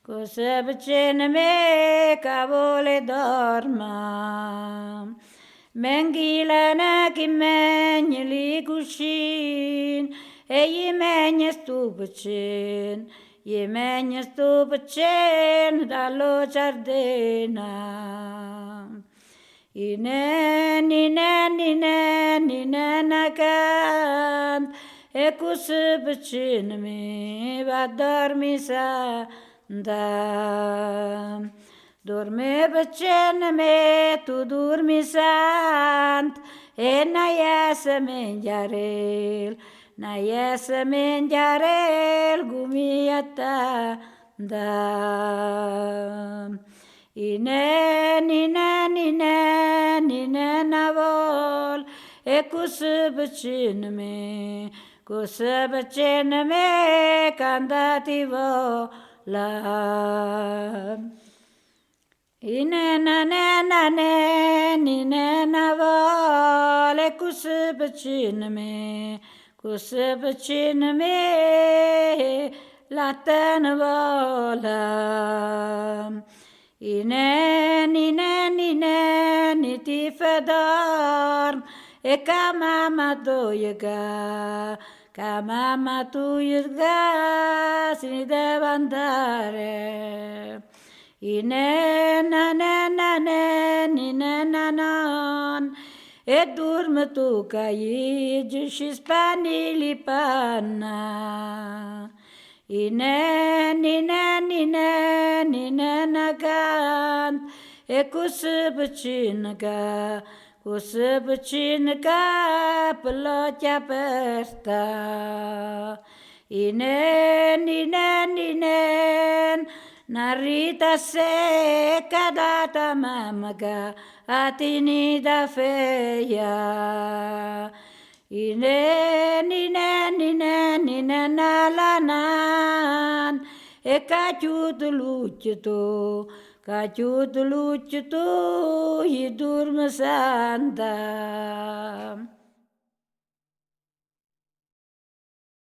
Kusë pëqenë me ka vole dorma. Mengila në kimenjë li kushin, e jimenjë stu pëqenë, jimenjë stu pëqenë, dallo qardena. Inen në kant, e kusë pëqenë me va dormi sa nda. Dorme pëqenë me tu dormi sant, e na jesë me njarel, gumijata nda. Inen na vol, e kusë pëqenë me, kandati vola. Inen na vol, e kusë pëqenë me, latën vola. Inen ti fëdorm, e ka mama tu jëga, si një devandare. Inen nanon, e durmë tu ka jëgjë shispanili panna. Inen në kant, e kusë pëqenë ka, pëllotja përta. Inen, na rita se ka data mamaga, atini da feja. Inen na lanan, e ka qytë luqëtu, i durmë sanda.